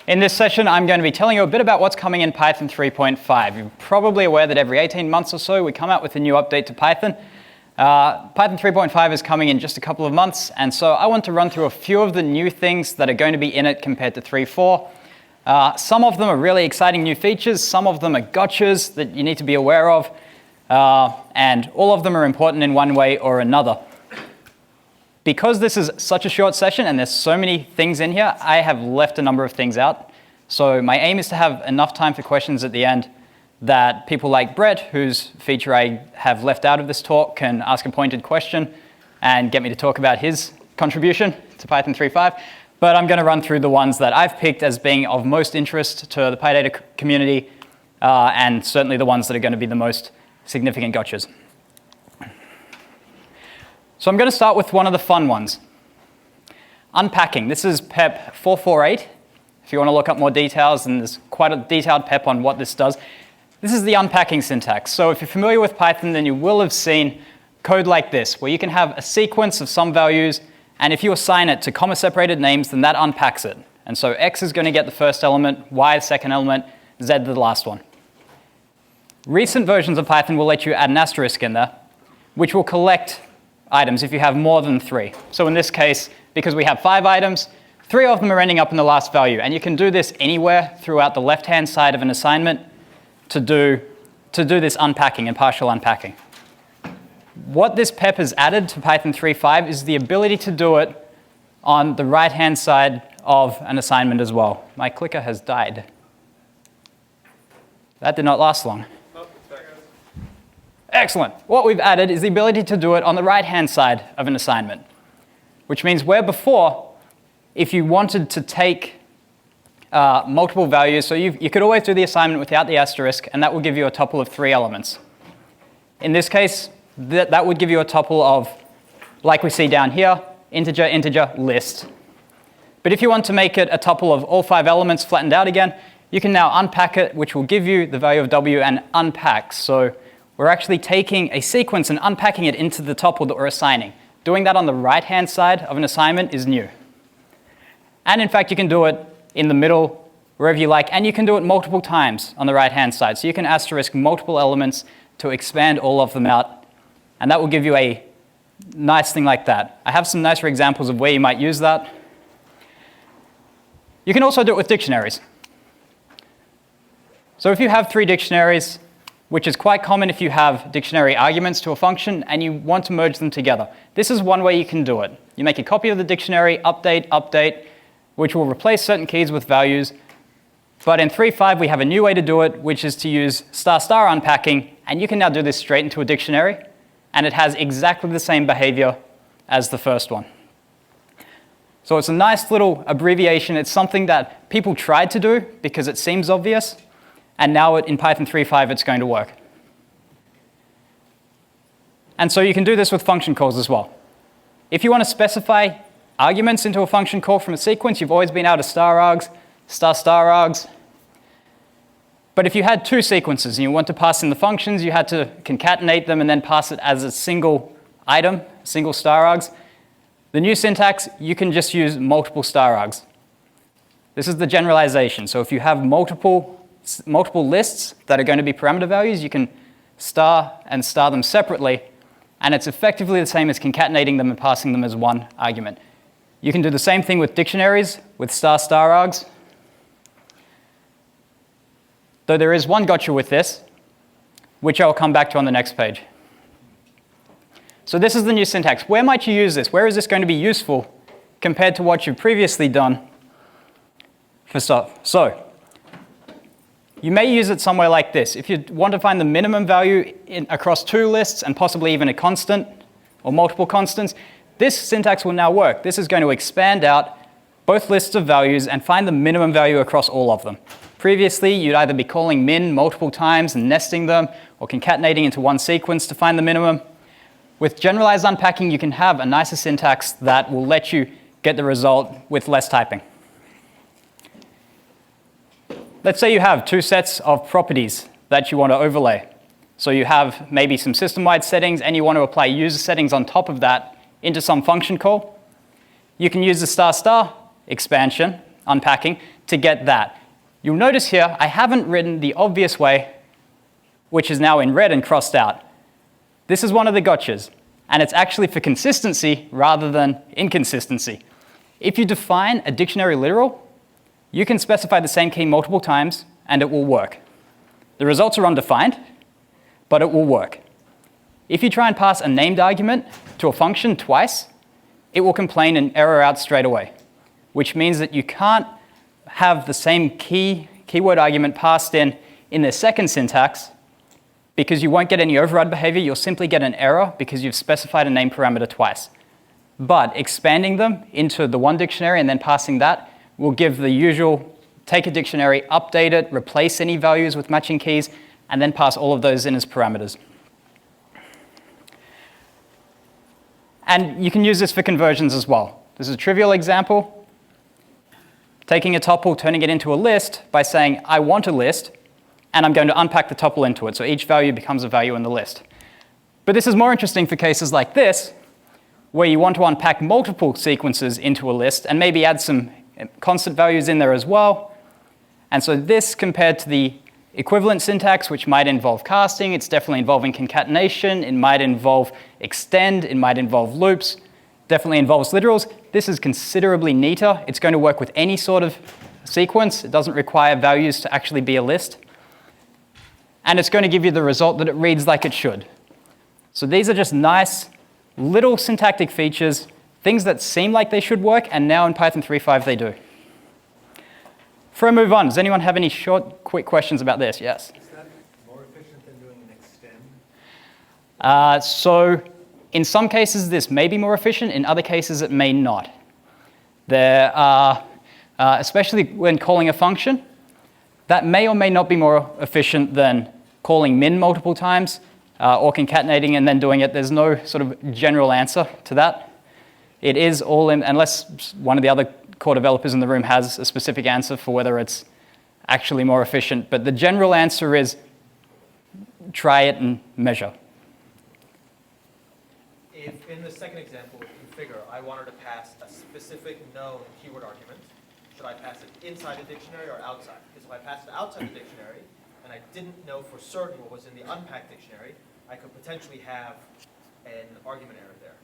In this session, I'm going to be telling you a bit about what's coming in Python 3.5. You're probably aware that every 18 months or so, we come out with a new update to Python. Python 3.5 is coming in just a couple of months, and so I want to run through a few of the new things that are going to be in it compared to 3.4. Some of them are really exciting new features, some of them are gotchas that you need to be aware of, and all of them are important in one way or another. Because this is such a short session and there's so many things in here, I have left a number of things out. So my aim is to have enough time for questions at the end that people like Brett, whose feature I have left out of this talk, can ask a pointed question and get me to talk about his contribution to Python 3.5. But I'm going to run through the ones that I've picked as being of most interest to the PyData community, and certainly the ones that are going to be the most significant gotchas. So I'm going to start with one of the fun ones. Unpacking. This is PEP 448. If you want to look up more details, and there's quite a detailed PEP on what this does. This is the unpacking syntax. So if you're familiar with Python, then you will have seen code like this, where you can have a sequence of some values, and if you assign it to comma-separated names, then that unpacks it. And so X is going to get the first element, Y the second element, Z the last one. Recent versions of Python will let you add an asterisk in there, which will collect items if you have more than 3. So in this case, because we have 5 items, 3 of them are ending up in the last value. And you can do this anywhere throughout the left-hand side of an assignment to do this unpacking and partial unpacking. What this PEP has added to Python 3.5 is the ability to do it on the right-hand side of an assignment as well. My clicker has died. That did not last long. Excellent. What we've added is the ability to do it on the right-hand side of an assignment, which means where before, if you wanted to take multiple values, so you could always do the assignment without the asterisk, and that will give you a tuple of 3 elements. In this case, that would give you a tuple of, like we see down here, integer, integer, list. But if you want to make it a tuple of all 5 elements flattened out again, you can now unpack it, which will give you the value of W and unpack. So we're actually taking a sequence and unpacking it into the tuple that we're assigning. Doing that on the right-hand side of an assignment is new. And in fact, you can do it in the middle, wherever you like, and you can do it multiple times on the right-hand side. So you can asterisk multiple elements to expand all of them out, and that will give you a nice thing like that. I have some nicer examples of where you might use that. You can also do it with dictionaries. So if you have 3 dictionaries, which is quite common if you have dictionary arguments to a function and you want to merge them together. This is one way you can do it. You make a copy of the dictionary, update, update, which will replace certain keys with values. But in 3.5, we have a new way to do it, which is to use star star unpacking, and you can now do this straight into a dictionary, and it has exactly the same behavior as the first one. So it's a nice little abbreviation. It's something that people tried to do because it seems obvious, and now in Python 3.5, it's going to work. And so you can do this with function calls as well. If you want to specify arguments into a function call from a sequence, you've always been able to star args, star star args. But if you had 2 sequences and you want to pass in the functions, you had to concatenate them and then pass it as a single item, single star args. The new syntax, you can just use multiple star args. This is the generalization. So if you have multiple lists that are going to be parameter values, you can star and star them separately, and it's effectively the same as concatenating them and passing them as one argument. You can do the same thing with dictionaries, with star star args. Though there is one gotcha with this, which I'll come back to on the next page. So this is the new syntax. Where might you use this? Where is this going to be useful compared to what you've previously done for stuff? So you may use it somewhere like this. If you want to find the minimum value across 2 lists and possibly even a constant or multiple constants, this syntax will now work. This is going to expand out both lists of values and find the minimum value across all of them. Previously, you'd either be calling min multiple times and nesting them or concatenating into one sequence to find the minimum. With generalized unpacking, you can have a nicer syntax that will let you get the result with less typing. Let's say you have 2 sets of properties that you want to overlay. So you have maybe some system-wide settings, and you want to apply user settings on top of that into some function call. You can use the star star expansion unpacking to get that. You'll notice here, I haven't written the obvious way, which is now in red and crossed out. This is one of the gotchas, and it's actually for consistency rather than inconsistency. If you define a dictionary literal, you can specify the same key multiple times, and it will work. The results are undefined, but it will work. If you try and pass a named argument to a function twice, it will complain and error out straight away, which means that you can't have the same keyword argument passed in their second syntax because you won't get any override behavior. You'll simply get an error because you've specified a name parameter twice. But expanding them into the one dictionary and then passing that will give the usual take a dictionary, update it, replace any values with matching keys, and then pass all of those in as parameters. And you can use this for conversions as well. This is a trivial example. Taking a tuple, turning it into a list by saying, I want a list, and I'm going to unpack the tuple into it. So each value becomes a value in the list. But this is more interesting for cases like this, where you want to unpack multiple sequences into a list and maybe add some constant values in there as well. And so this, compared to the equivalent syntax, which might involve casting, it's definitely involving concatenation, it might involve extend, it might involve loops, definitely involves literals. This is considerably neater. It's going to work with any sort of sequence. It doesn't require values to actually be a list. And it's going to give you the result that it reads like it should. So these are just nice little syntactic features, things that seem like they should work, and now in Python 3.5 they do. Before I move on, does anyone have any short, quick questions about this? Yes? Is that more efficient than doing an extend? So in some cases, this may be more efficient. In other cases, it may not. There are, especially when calling a function, that may or may not be more efficient than calling min multiple times or concatenating and then doing it. There's no sort of general answer to that. It is all in, unless one of the other core developers in the room has a specific answer for whether it's actually more efficient. But the general answer is try it and measure. If in the second example with configure, I wanted to pass a specific known keyword argument, should I pass it inside a dictionary or outside? Because if I passed it outside the dictionary and I didn't know for certain what was in the unpacked dictionary, I could potentially have an argument error there.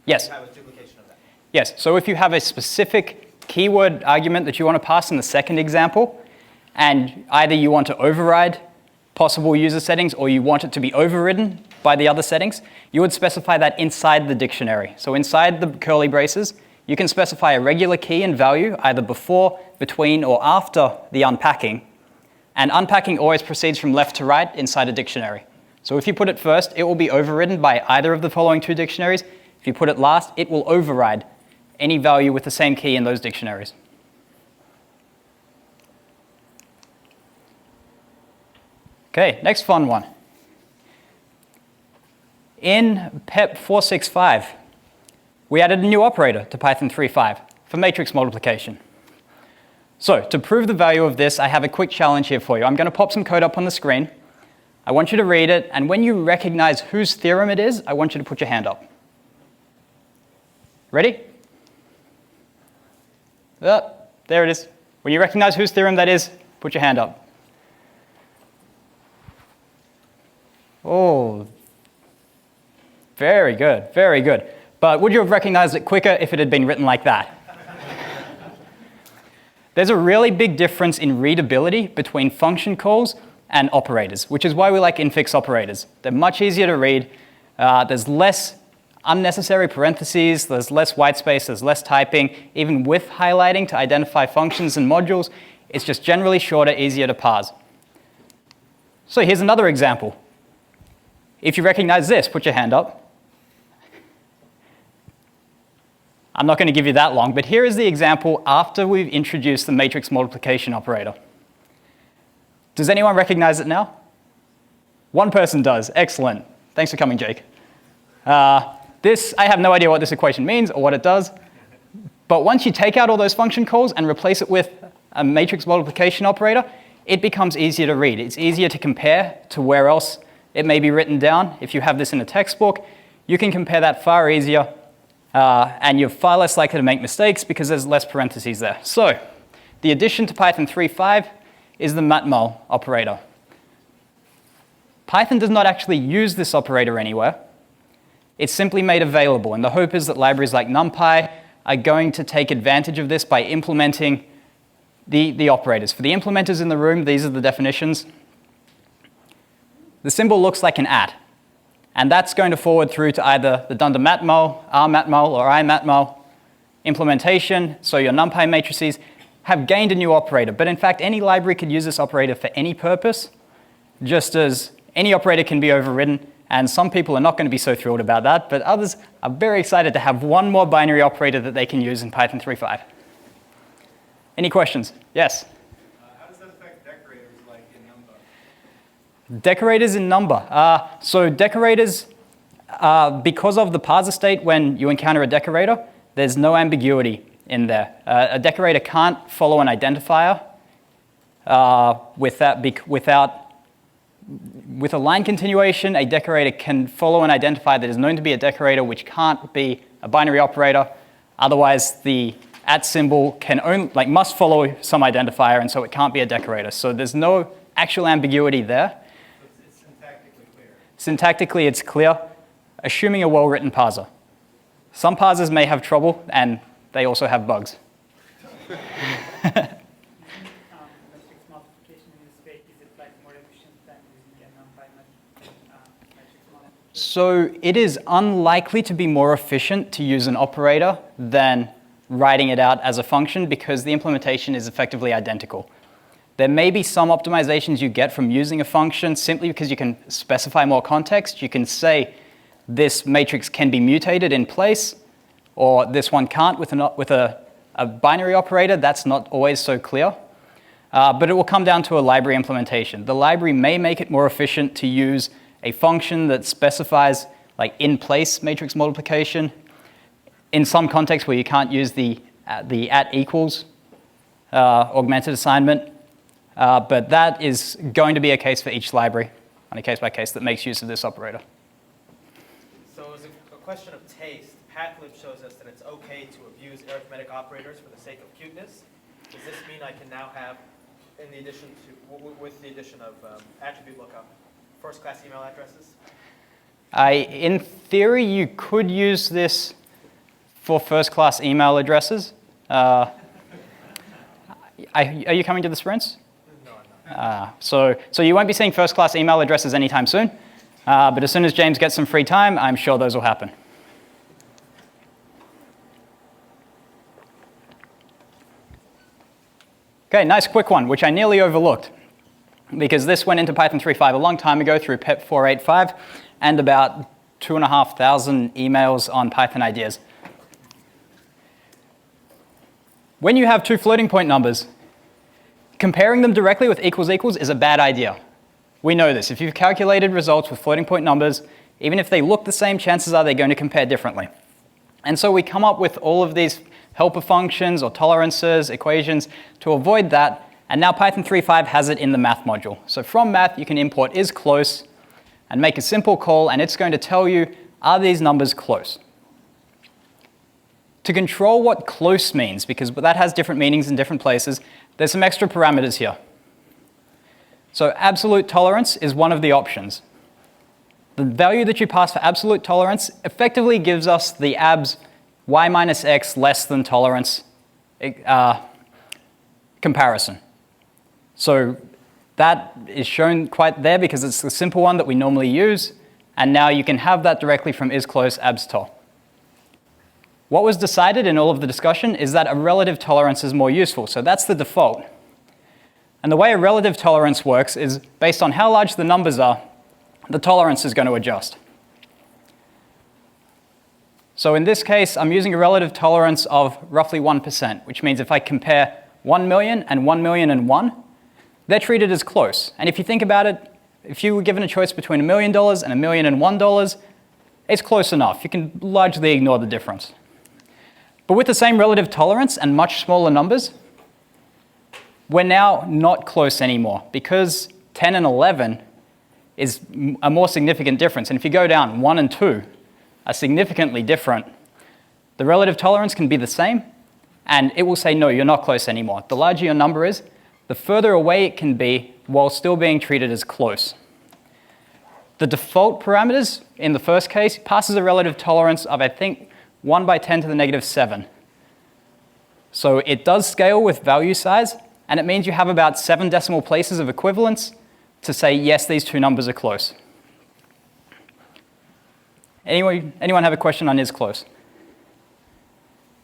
Yes. Have a duplication of that. Yes, so if you have a specific keyword argument that you want to pass in the second example, and either you want to override possible user settings or you want it to be overridden by the other settings, you would specify that inside the dictionary. So inside the curly braces, you can specify a regular key and value either before, between, or after the unpacking. And unpacking always proceeds from left to right inside a dictionary. So if you put it first, it will be overridden by either of the following two dictionaries. If you put it last, it will override any value with the same key in those dictionaries. Okay, next fun one. In PEP 465, we added a new operator to Python 3.5 for matrix multiplication. So to prove the value of this, I have a quick challenge here for you. I'm going to pop some code up on the screen. I want you to read it, and when you recognize whose theorem it is, I want you to put your hand up. Ready? There it is. When you recognize whose theorem that is, put your hand up. Oh, very good, very good. But would you have recognized it quicker if it had been written like that? There's a really big difference in readability between function calls and operators, which is why we like infix operators. They're much easier to read. There's less unnecessary parentheses, there's less white space, there's less typing. Even with highlighting to identify functions and modules, it's just generally shorter, easier to parse. So here's another example. If you recognize this, put your hand up. I'm not going to give you that long, but here is the example after we've introduced the matrix multiplication operator. Does anyone recognize it now? One person does. Excellent. Thanks for coming, Jake. I have no idea what this equation means or what it does, but once you take out all those function calls and replace it with a matrix multiplication operator, it becomes easier to read. It's easier to compare to where else it may be written down. If you have this in a textbook, you can compare that far easier, and you're far less likely to make mistakes because there's less parentheses there. So the addition to Python 3.5 is the matmul operator. Python does not actually use this operator anywhere. It's simply made available, and the hope is that libraries like NumPy are going to take advantage of this by implementing the operators. For the implementers in the room, these are the definitions. The symbol looks like an @ and that's going to forward through to either the dunder matmul, rmatmul, or imatmul implementation, so your NumPy matrices have gained a new operator. But in fact, any library could use this operator for any purpose, just as any operator can be overridden, and some people are not going to be so thrilled about that, but others are very excited to have one more binary operator that they can use in Python 3.5. Any questions? Yes? How does that affect decorators like in Number? Decorators in Number. So decorators, because of the parser state when you encounter a decorator, there's no ambiguity in there. A decorator can't follow an identifier with a line continuation. A decorator can follow an identifier that is known to be a decorator, which can't be a binary operator. Otherwise, the @ symbol must follow some identifier, and so it can't be a decorator. So there's no actual ambiguity there. It's syntactically clear. Syntactically, it's clear, assuming a well-written parser. Some parsers may have trouble, and they also have bugs. Matrix multiplication in this way, is it more efficient than using a NumPy matrix model? So it is unlikely to be more efficient to use an operator than writing it out as a function because the implementation is effectively identical. There may be some optimizations you get from using a function simply because you can specify more context. You can say this matrix can be mutated in place, or this one can't with a binary operator. That's not always so clear. But it will come down to a library implementation. The library may make it more efficient to use a function that specifies in-place matrix multiplication in some contexts where you can't use the @ equals augmented assignment. But that is going to be a case for each library on a case-by-case that makes use of this operator. So as a question of taste, Patlib shows us that it's okay to abuse arithmetic operators for the sake of cuteness. Does this mean I can now have, in the addition to, with the addition of attribute lookup, first-class email addresses? In theory, you could use this for first-class email addresses. Are you coming to the sprints? No, I'm not. So you won't be seeing first-class email addresses anytime soon. But as soon as James gets some free time, I'm sure those will happen. Okay, nice quick one, which I nearly overlooked, because this went into Python 3.5 a long time ago through PEP 485 and about 2,500 emails on Python ideas. When you have two floating point numbers, comparing them directly with equals equals is a bad idea. We know this. If you've calculated results with floating point numbers, even if they look the same, chances are they're going to compare differently. And so we come up with all of these helper functions or tolerances, equations to avoid that. And now Python 3.5 has it in the math module. So from math, you can import isClose and make a simple call, and it's going to tell you, are these numbers close? To control what close means, because that has different meanings in different places, there's some extra parameters here. So absolute tolerance is one of the options. The value that you pass for absolute tolerance effectively gives us the abs y minus x less than tolerance comparison. So that is shown quite there because it's the simple one that we normally use, and now you can have that directly from isClose abs_tol. What was decided in all of the discussion is that a relative tolerance is more useful, so that's the default. And the way a relative tolerance works is based on how large the numbers are, the tolerance is going to adjust. So in this case, I'm using a relative tolerance of roughly 1%, which means if I compare 1 million and 1,000,001, they're treated as close. And if you think about it, if you were given a choice between $1 million and $1,001, it's close enough. You can largely ignore the difference. But with the same relative tolerance and much smaller numbers, we're now not close anymore because 10 and 11 is a more significant difference. And if you go down 1 and 2 are significantly different, the relative tolerance can be the same, and it will say, no, you're not close anymore. The larger your number is, the further away it can be while still being treated as close. The default parameters in the first case passes a relative tolerance of, I think, 1 by 10 to the negative 7. So it does scale with value size, and it means you have about 7 decimal places of equivalence to say, yes, these two numbers are close. Anyone have a question on is close?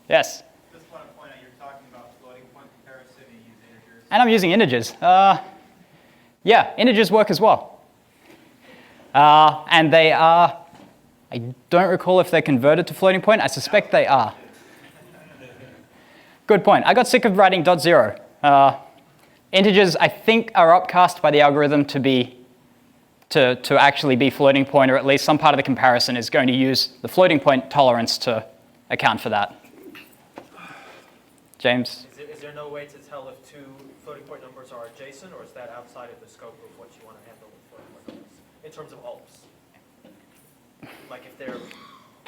Yes? Just want to point out, you're talking about floating point comparison and you use integers. And I'm using integers. Yeah, integers work as well. And they are, I don't recall if they're converted to floating point. I suspect they are. Good point. I got sick of writing .0. Integers, I think, are upcast by the algorithm to actually be floating point, or at least some part of the comparison is going to use the floating point tolerance to account for that. James? Is there no way to tell if two floating point numbers are adjacent, or is that outside of the scope of what you want to handle with floating point numbers in terms of alps? Like if they're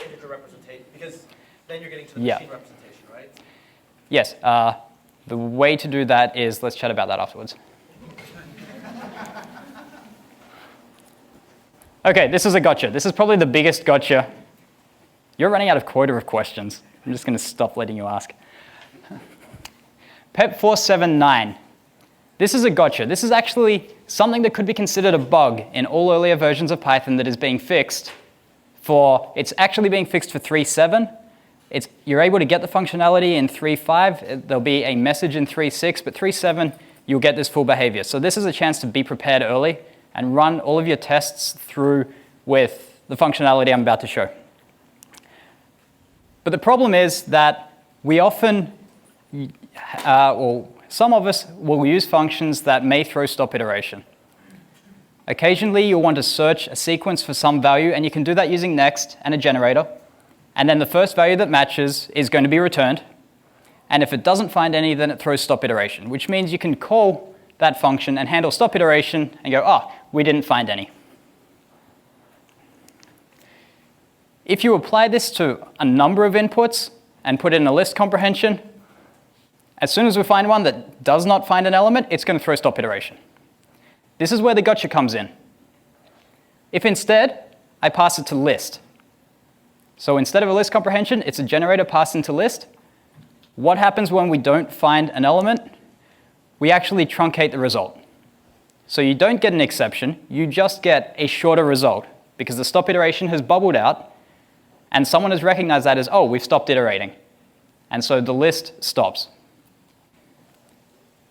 integer representation, because then you're getting to the machine representation, right? Yes. The way to do that is, let's chat about that afterwards. Okay, this is a gotcha. This is probably the biggest gotcha. You're running out of quota of questions. I'm just going to stop letting you ask. PEP 479. This is a gotcha. This is actually something that could be considered a bug in all earlier versions of Python that is being fixed it's actually being fixed for 3.7. You're able to get the functionality in 3.5. There'll be a message in 3.6, but 3.7, you'll get this full behavior. So this is a chance to be prepared early and run all of your tests through with the functionality I'm about to show. But the problem is that we often, some of us will use functions that may throw stop iteration. Occasionally, you'll want to search a sequence for some value, and you can do that using next and a generator. And then the first value that matches is going to be returned. And if it doesn't find any, then it throws stop iteration, which means you can call that function and handle stop iteration and go, oh, we didn't find any. If you apply this to a number of inputs and put it in a list comprehension, as soon as we find one that does not find an element, it's going to throw stop iteration. This is where the gotcha comes in. If instead, I pass it to list. So instead of a list comprehension, it's a generator passed into list. What happens when we don't find an element? We actually truncate the result. So you don't get an exception, you just get a shorter result because the stop iteration has bubbled out and someone has recognized that as, oh, we've stopped iterating. And so the list stops.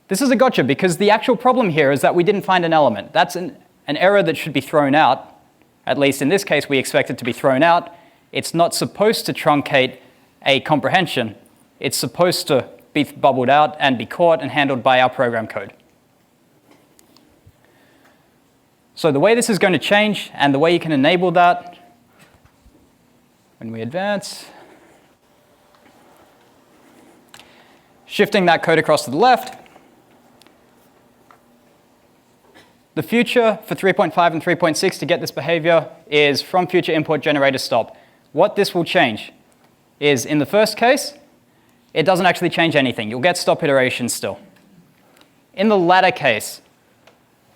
This is a gotcha because the actual problem here is that we didn't find an element. That's an error that should be thrown out. At least in this case, we expect it to be thrown out. It's not supposed to truncate a comprehension. It's supposed to be bubbled out and be caught and handled by our program code. So the way this is going to change and the way you can enable that, when we advance, shifting that code across to the left, the future for 3.5 and 3.6 to get this behavior is from future import generator stop. What this will change is in the first case, it doesn't actually change anything. You'll get stop iteration still. In the latter case,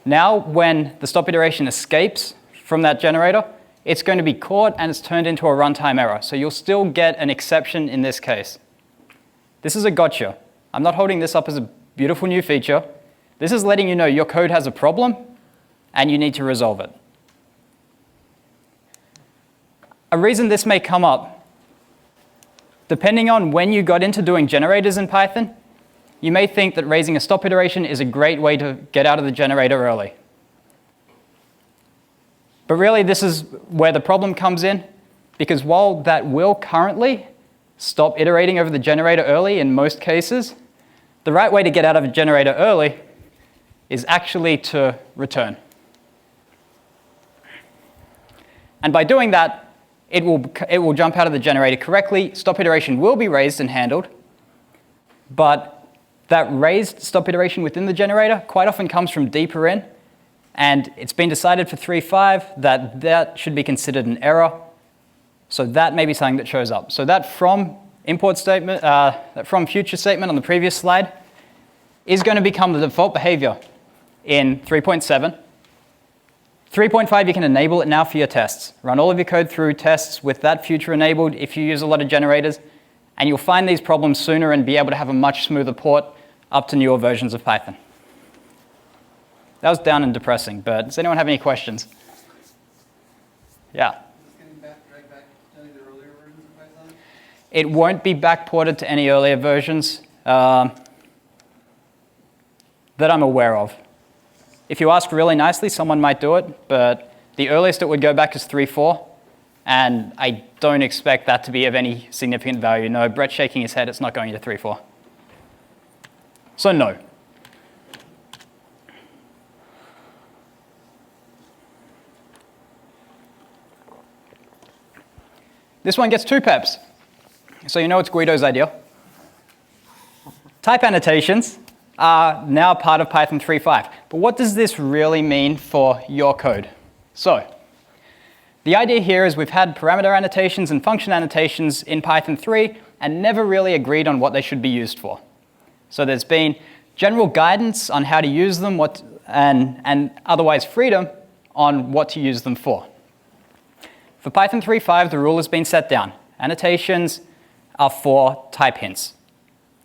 now when the stop iteration escapes from that generator, it's going to be caught and it's turned into a runtime error. So you'll still get an exception in this case. This is a gotcha. I'm not holding this up as a beautiful new feature. This is letting you know your code has a problem and you need to resolve it. A reason this may come up, depending on when you got into doing generators in Python, you may think that raising a stop iteration is a great way to get out of the generator early. But really, this is where the problem comes in, because while that will currently stop iterating over the generator early in most cases, the right way to get out of a generator early is actually to return. And by doing that, it will jump out of the generator correctly. Stop iteration will be raised and handled, but that raised stop iteration within the generator quite often comes from deeper in, and it's been decided for 3.5 that that should be considered an error. So that may be something that shows up. So that from import statement, from future statement on the previous slide is going to become the default behavior in 3.7. 3.5, you can enable it now for your tests. Run all of your code through tests with that feature enabled if you use a lot of generators, and you'll find these problems sooner and be able to have a much smoother port up to newer versions of Python. That was down and depressing, but does anyone have any questions? Yeah. Is this getting dragged back to any of the earlier versions of Python? It won't be backported to any earlier versions that I'm aware of. If you ask really nicely, someone might do it, but the earliest it would go back is 3.4, and I don't expect that to be of any significant value. No, Brett's shaking his head, it's not going to 3.4. So no. This one gets 2 peps. So you know it's Guido's idea. Type annotations are now part of Python 3.5. But what does this really mean for your code? So the idea here is we've had parameter annotations and function annotations in Python 3 and never really agreed on what they should be used for. So there's been general guidance on how to use them and otherwise freedom on what to use them for. For Python 3.5, the rule has been set down. Annotations are for type hints.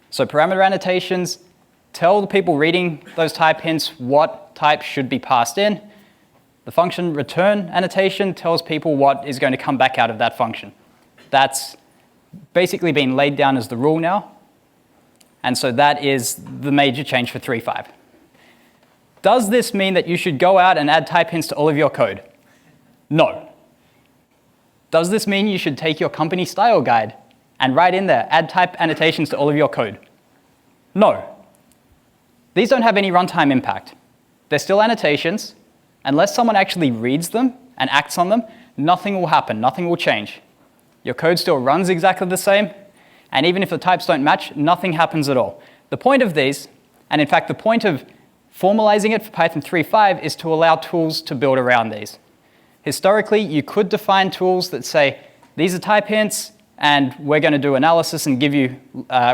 So parameter annotations tell the people reading those type hints what type should be passed in. The function return annotation tells people what is going to come back out of that function. That's basically been laid down as the rule now. And so that is the major change for 3.5. Does this mean that you should go out and add type hints to all of your code? No. Does this mean you should take your company style guide and write in there, add type annotations to all of your code? No. These don't have any runtime impact. They're still annotations. Unless someone actually reads them and acts on them, nothing will happen, nothing will change. Your code still runs exactly the same, and even if the types don't match, nothing happens at all. The point of these, and in fact the point of formalizing it for Python 3.5 is to allow tools to build around these. Historically, you could define tools that say, these are type hints, and we're going to do analysis and give you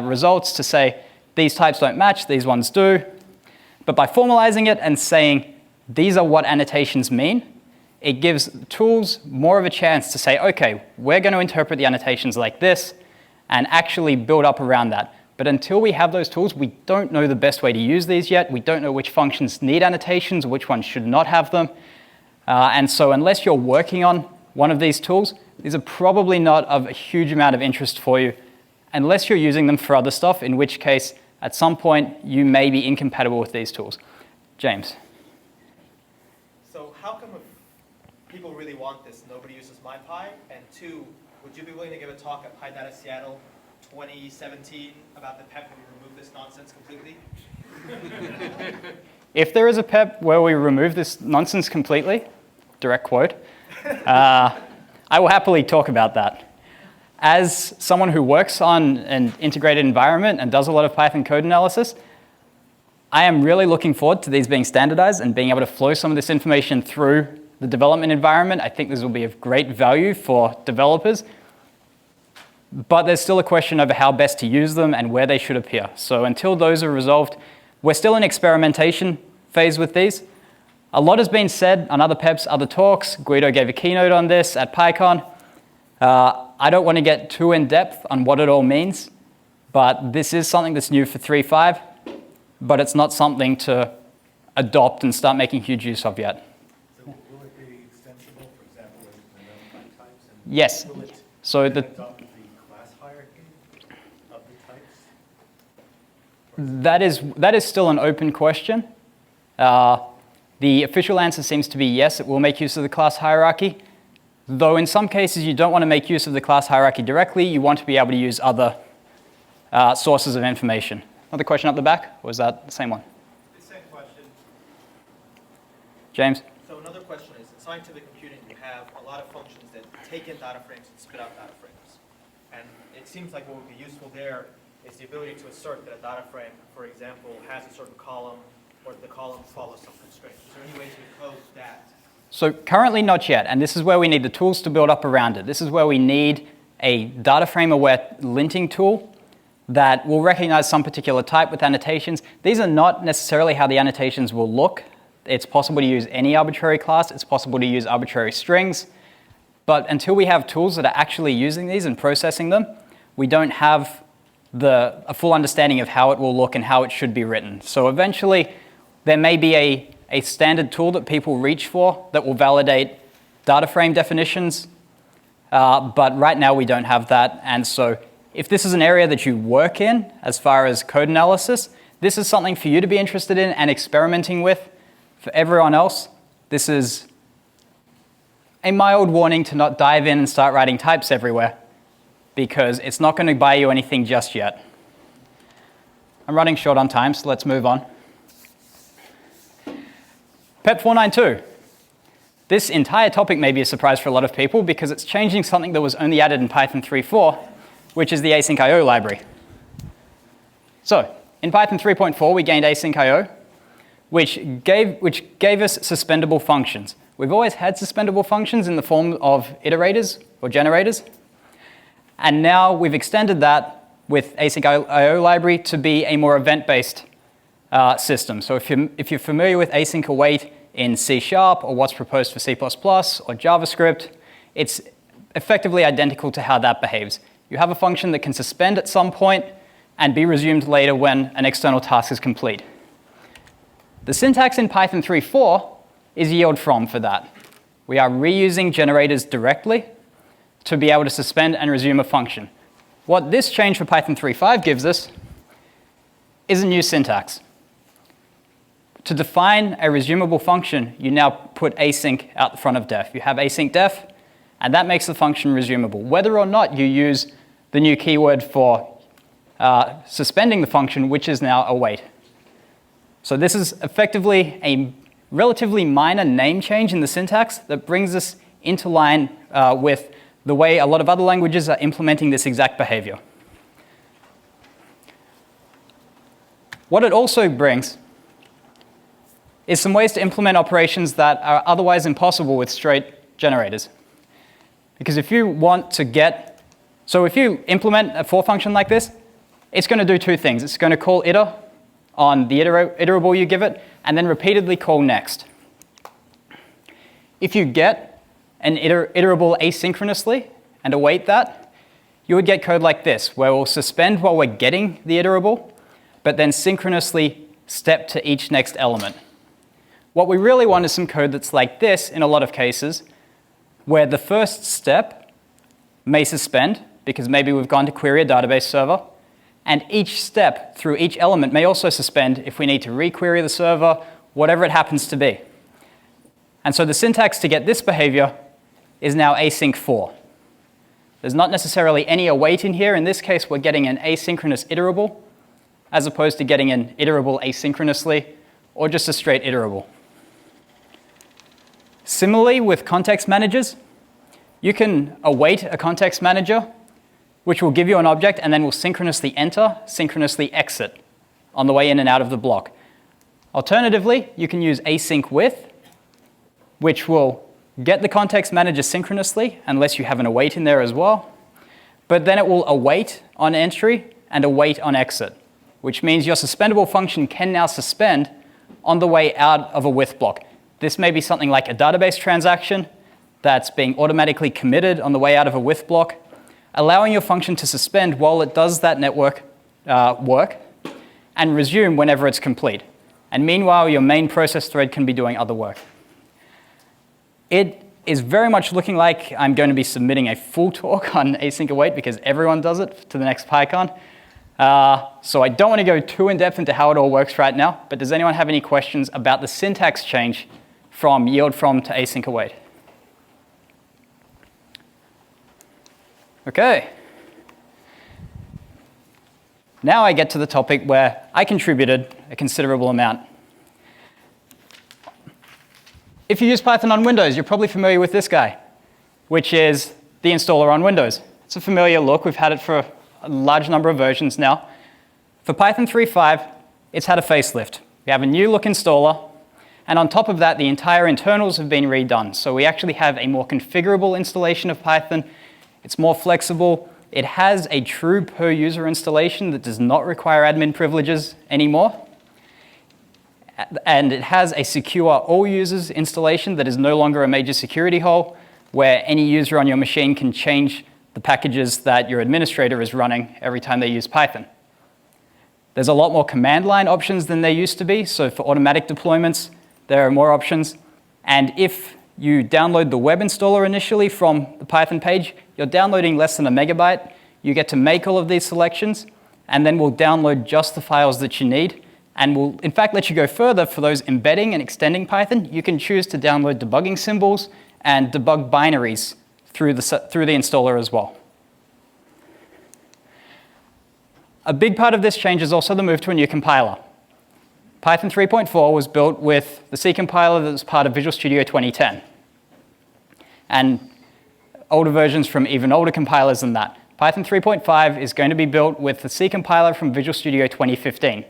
results to say, these types don't match, these ones do. But by formalizing it and saying, these are what annotations mean, it gives tools more of a chance to say, okay, we're going to interpret the annotations like this and actually build up around that. But until we have those tools, we don't know the best way to use these yet. We don't know which functions need annotations, which ones should not have them. And so unless you're working on one of these tools, these are probably not of a huge amount of interest for you, unless you're using them for other stuff, in which case, at some point, you may be incompatible with these tools. James. So how come if people really want this, nobody uses MyPy? And 2, would you be willing to give a talk at PyData Seattle 2017 about the PEP where we remove this nonsense completely? If there is a PEP where we remove this nonsense completely, direct quote, I will happily talk about that. As someone who works on an integrated environment and does a lot of Python code analysis, I am really looking forward to these being standardized and being able to flow some of this information through the development environment. I think this will be of great value for developers. But there's still a question over how best to use them and where they should appear. So until those are resolved, we're still in experimentation phase with these. A lot has been said on other PEPs, other talks. Guido gave a keynote on this at PyCon. I don't want to get too in-depth on what it all means, but this is something that's new for 3.5, but it's not something to adopt and start making huge use of yet. So will it be extensible, for example, in the number types? And Yes. will it So adopt the class hierarchy of the types? that is still an open question. The official answer seems to be yes, it will make use of the class hierarchy. Though in some cases you don't want to make use of the class hierarchy directly, you want to be able to use other sources of information. Another question up the back, or was that the same one? The same question. James? So another question is, in scientific computing, you have a lot of functions that take in data frames and spit out data frames. And it seems like what would be useful there is the ability to assert that a data frame, for example, has a certain column, or the column follows some constraints. Is there any way to code that? So currently not yet, and this is where we need the tools to build up around it. This is where we need a data frame aware linting tool that will recognize some particular type with annotations. These are not necessarily how the annotations will look. It's possible to use any arbitrary class. It's possible to use arbitrary strings. But until we have tools that are actually using these and processing them, we don't have a full understanding of how it will look and how it should be written. So eventually, there may be a standard tool that people reach for that will validate data frame definitions. But right now, we don't have that. And so if this is an area that you work in as far as code analysis, this is something for you to be interested in and experimenting with. For everyone else, this is a mild warning to not dive in and start writing types everywhere, because it's not going to buy you anything just yet. I'm running short on time, so let's move on. PEP 492. This entire topic may be a surprise for a lot of people because it's changing something that was only added in Python 3.4, which is the async IO library. So in Python 3.4, we gained async IO, which gave us suspendable functions. We've always had suspendable functions in the form of iterators or generators. And now we've extended that with async IO library to be a more event-based system. So if you're familiar with async await in C# or what's proposed for C++ or JavaScript, it's effectively identical to how that behaves. You have a function that can suspend at some point and be resumed later when an external task is complete. The syntax in Python 3.4 is yield from for that. We are reusing generators directly to be able to suspend and resume a function. What this change for Python 3.5 gives us is a new syntax. To define a resumable function, you now put async out the front of def. You have async def, and that makes the function resumable. Whether or not you use the new keyword for suspending the function, which is now await. So this is effectively a relatively minor name change in the syntax that brings us into line with the way a lot of other languages are implementing this exact behavior. What it also brings is some ways to implement operations that are otherwise impossible with straight generators. Because if you want to if you implement a for function like this, it's going to do two things. It's going to call iter on the iterable you give it, and then repeatedly call next. If you get an iterable asynchronously and await that, you would get code like this, where we'll suspend while we're getting the iterable, but then synchronously step to each next element. What we really want is some code that's like this in a lot of cases, where the first step may suspend, because maybe we've gone to query a database server, and each step through each element may also suspend if we need to requery the server, whatever it happens to be. And so the syntax to get this behavior is now async for. There's not necessarily any await in here. In this case, we're getting an asynchronous iterable, as opposed to getting an iterable asynchronously, or just a straight iterable. Similarly, with context managers, you can await a context manager, which will give you an object and then will synchronously enter, synchronously exit on the way in and out of the block. Alternatively, you can use async with, which will get the context manager synchronously, unless you have an await in there as well. But then it will await on entry and await on exit, which means your suspendable function can now suspend on the way out of a with block. This may be something like a database transaction that's being automatically committed on the way out of a with block, allowing your function to suspend while it does that network work and resume whenever it's complete. And meanwhile, your main process thread can be doing other work. It is very much looking like I'm going to be submitting a full talk on async await because everyone does it to the next PyCon. So I don't want to go too in-depth into how it all works right now, but does anyone have any questions about the syntax change from yield from to async await? Okay. Now I get to the topic where I contributed a considerable amount. If you use Python on Windows, you're probably familiar with this guy, which is the installer on Windows. It's a familiar look. We've had it for a large number of versions now. For Python 3.5, it's had a facelift. We have a new look installer, and on top of that, the entire internals have been redone. So we actually have a more configurable installation of Python. It's more flexible. It has a true per-user installation that does not require admin privileges anymore. And it has a secure all-users installation that is no longer a major security hole, where any user on your machine can change the packages that your administrator is running every time they use Python. There's a lot more command line options than there used to be, so for automatic deployments, there are more options. And if you download the web installer initially from the Python page, you're downloading less than a megabyte. You get to make all of these selections, and then we'll download just the files that you need, and we'll in fact let you go further for those embedding and extending Python. You can choose to download debugging symbols and debug binaries through the installer as well. A big part of this change is also the move to a new compiler. Python 3.4 was built with the C compiler that was part of Visual Studio 2010. And older versions from even older compilers than that. Python 3.5 is going to be built with the C compiler from Visual Studio 2015,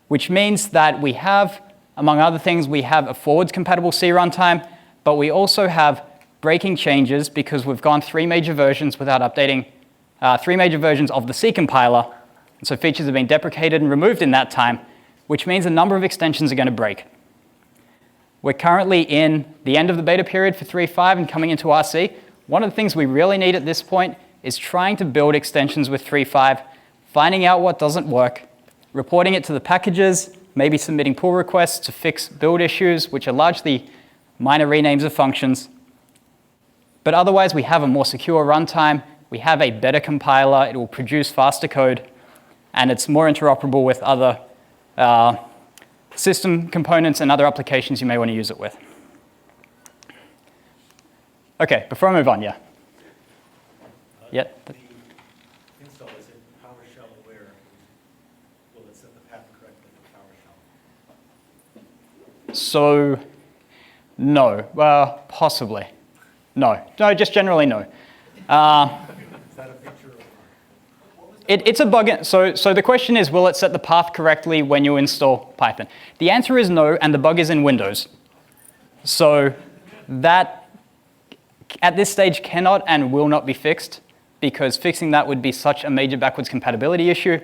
which means that we have, among other things, we have a forwards compatible C runtime, but we also have breaking changes because we've gone 3 major versions without updating 3 major versions of the C compiler. And so features have been deprecated and removed in that time, which means a number of extensions are going to break. We're currently in the end of the beta period for 3.5 and coming into RC. One of the things we really need at this point is trying to build extensions with 3.5, finding out what doesn't work, reporting it to the packages, maybe submitting pull requests to fix build issues, which are largely minor renames of functions. But otherwise, we have a more secure runtime, we have a better compiler, it will produce faster code, and it's more interoperable with other system components and other applications you may want to use it with. Okay, before I move on, yeah. The install, is it PowerShell aware? Will it set the path correctly for PowerShell? So, no. Possibly. No, just generally no. Is that a feature? It's a bug. So the question is, will it set the path correctly when you install Python? The answer is no, and the bug is in Windows. So that, at this stage, cannot and will not be fixed, because fixing that would be such a major backwards compatibility issue.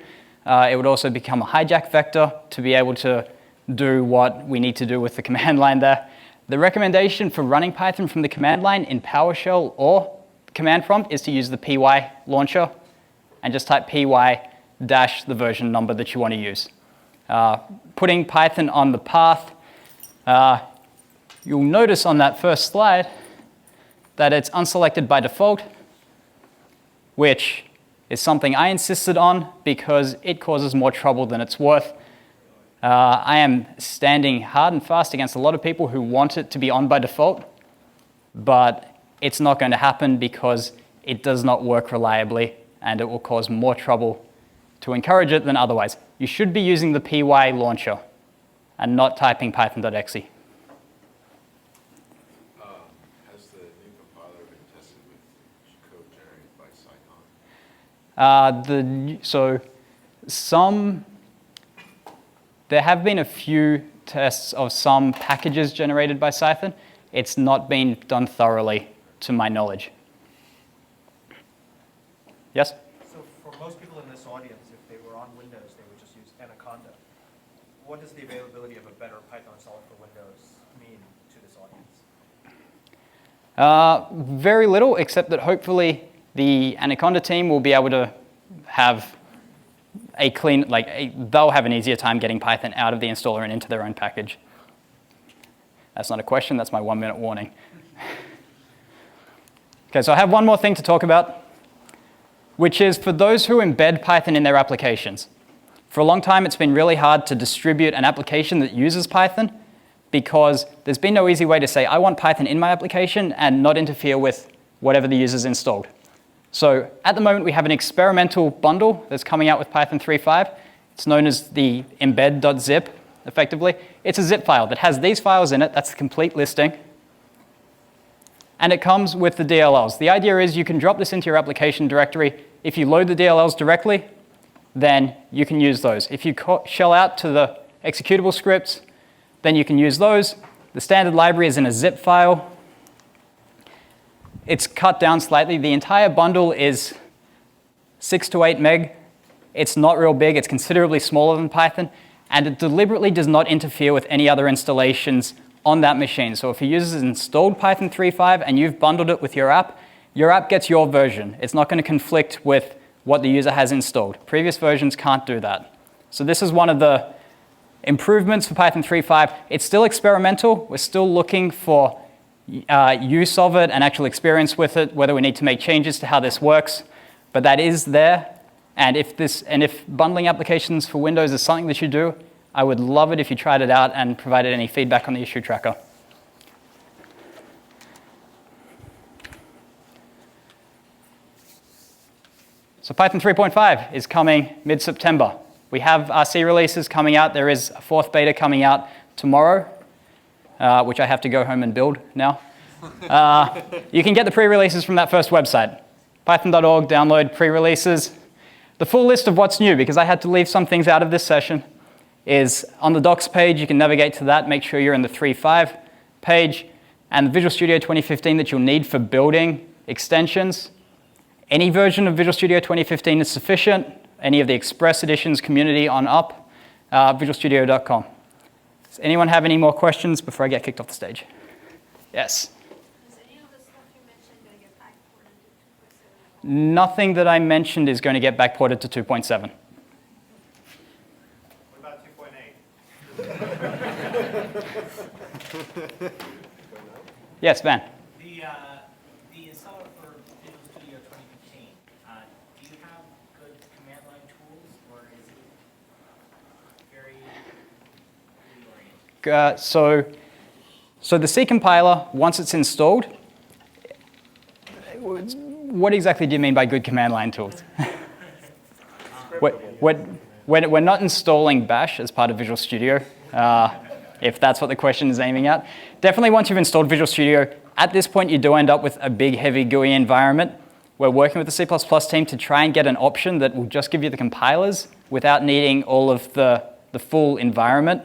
It would also become a hijack vector to be able to do what we need to do with the command line there. The recommendation for running Python from the command line in PowerShell or command prompt is to use the py launcher and just type py dash the version number that you want to use. Putting Python on the path, you'll notice on that first slide that it's unselected by default, which is something I insisted on because it causes more trouble than it's worth. I am standing hard and fast against a lot of people who want it to be on by default, but it's not going to happen because it does not work reliably, and it will cause more trouble to encourage it than otherwise. You should be using the py launcher and not typing python.exe. Has the new compiler been tested with code generated by Cycon? There have been a few tests of some packages generated by Python. It's not been done thoroughly, to my knowledge. Yes? So for most people in this audience, if they were on Windows, they would just use Anaconda. What does the availability of a better Python installer for Windows mean to this audience? Very little, except that hopefully the Anaconda team will be able to have a clean, they'll have an easier time getting Python out of the installer and into their own package. That's not a question, that's my 1-minute warning. Okay, so I have one more thing to talk about, which is for those who embed Python in their applications. For a long time, it's been really hard to distribute an application that uses Python because there's been no easy way to say, I want Python in my application and not interfere with whatever the user's installed. So at the moment, we have an experimental bundle that's coming out with Python 3.5. It's known as the embed.zip, effectively. It's a zip file that has these files in it. That's the complete listing. And it comes with the DLLs. The idea is you can drop this into your application directory. If you load the DLLs directly, then you can use those. If you shell out to the executable scripts, then you can use those. The standard library is in a zip file. it's cut down slightly. The entire bundle is 6 to 8 meg. It's not real big. It's considerably smaller than Python, and it deliberately does not interfere with any other installations on that machine. So if a user has installed Python 3.5 and you've bundled it with your app gets your version. It's not going to conflict with what the user has installed. Previous versions can't do that. So this is one of the improvements for Python 3.5. It's still experimental. We're still looking for use of it and actual experience with it, whether we need to make changes to how this works. But that is there. And if bundling applications for Windows is something that you do, I would love it if you tried it out and provided any feedback on the issue tracker. So Python 3.5 is coming mid-September. We have RC releases coming out. There is a 4th beta coming out tomorrow, which I have to go home and build now. You can get the pre-releases from that first website, python.org, download pre-releases. The full list of what's new, because I had to leave some things out of this session, is on the docs page. You can navigate to that. Make sure you're in the 3.5 page. And the Visual Studio 2015 that you'll need for building extensions. Any version of Visual Studio 2015 is sufficient. Any of the Express editions, community on up, visualstudio.com. Does anyone have any more questions before I get kicked off the stage? Yes? Is any of the stuff you mentioned going to get backported to 2.7? Nothing that I mentioned is going to get backported to 2.7. What about 2.8? Yes, Van? The installer for Visual Studio 2015, do you have good command line tools, or is it very oriented? So the C compiler, once it's installed, what exactly do you mean by good command line tools? We're not installing Bash as part of Visual Studio, if that's what the question is aiming at. Definitely once you've installed Visual Studio, at this point you do end up with a big, heavy GUI environment. We're working with the C++ team to try and get an option that will just give you the compilers without needing all of the full environment.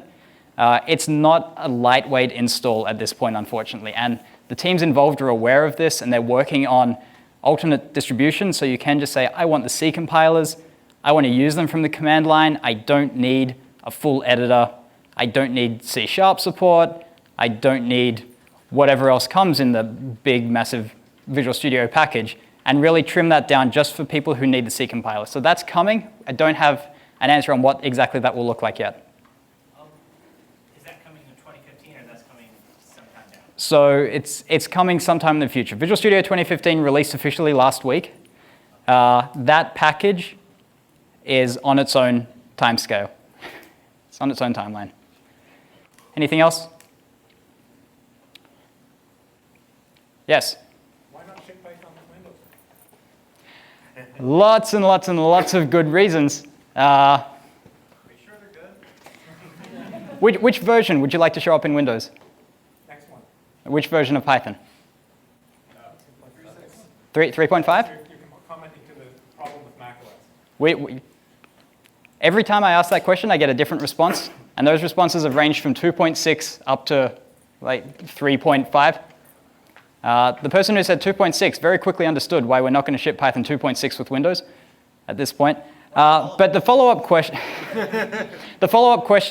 It's not a lightweight install at this point, unfortunately, and the teams involved are aware of this, and they're working on alternate distributions, so you can just say, I want the C compilers, I want to use them from the command line, I don't need a full editor, I don't need C# support, I don't need whatever else comes in the big, massive Visual Studio package, and really trim that down just for people who need the C compiler. So that's coming. I don't have an answer on what exactly that will look like yet. Is that coming in 2015, or that's coming sometime down? So it's coming sometime in the future. Visual Studio 2015 released officially last week. That package is on its own timescale. It's on its own timeline. Anything else? Yes? Why not ship Python with Windows? Lots and lots and lots of good reasons. Are you sure they're good? Which version would you like to show up in Windows? Next one. Which version of Python? 3.6. 3.5? You're commenting to the problem with macOS. Every time I ask that question, I get a different response. And those responses have ranged from 2.6 up to like 3.5. The person who said 2.6 very quickly understood why we're not going to ship Python 2.6 with Windows at this point. But the follow-up question,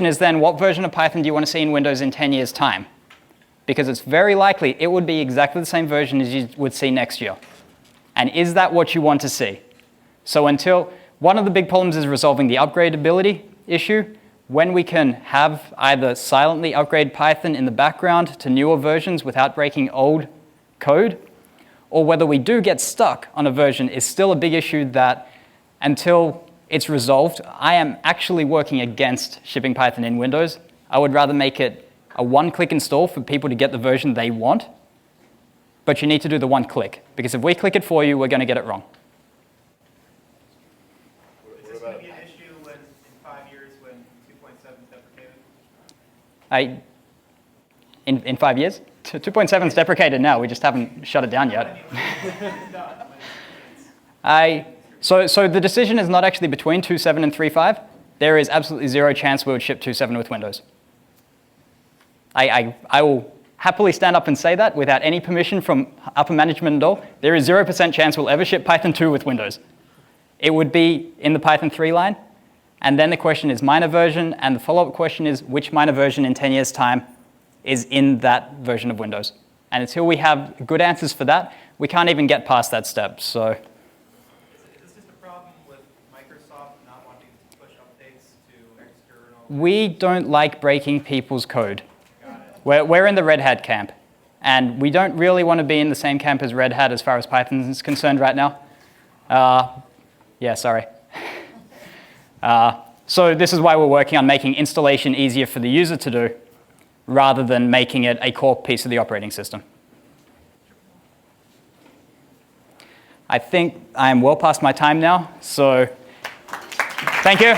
is then, what version of Python do you want to see in Windows in 10 years' time? Because it's very likely it would be exactly the same version as you would see next year. And is that what you want to see? So one of the big problems is resolving the upgradability issue. When we can have either silently upgrade Python in the background to newer versions without breaking old code, or whether we do get stuck on a version is still a big issue that until it's resolved, I am actually working against shipping Python in Windows. I would rather make it a one-click install for people to get the version they want, but you need to do the one click, because if we click it for you, we're going to get it wrong. Is this going to be an issue in 5 years when 2.7 is deprecated? In 5 years? 2.7 is deprecated now. We just haven't shut it down yet. So the decision is not actually between 2.7 and 3.5. There is absolutely zero chance we would ship 2.7 with Windows. I will happily stand up and say that without any permission from upper management at all. There is 0% chance we'll ever ship Python 2 with Windows. It would be in the Python 3 line. And then the question is minor version, and the follow-up question is which minor version in 10 years' time is in that version of Windows. And until we have good answers for that, we can't even get past that step. So, Is this just a problem with Microsoft not wanting to push updates to external? we don't like breaking people's code. We're in the Red Hat camp. And we don't really want to be in the same camp as Red Hat as far as Python is concerned right now. Yeah, sorry. So this is why we're working on making installation easier for the user to do, rather than making it a core piece of the operating system. I think I'm well past my time now, so thank you.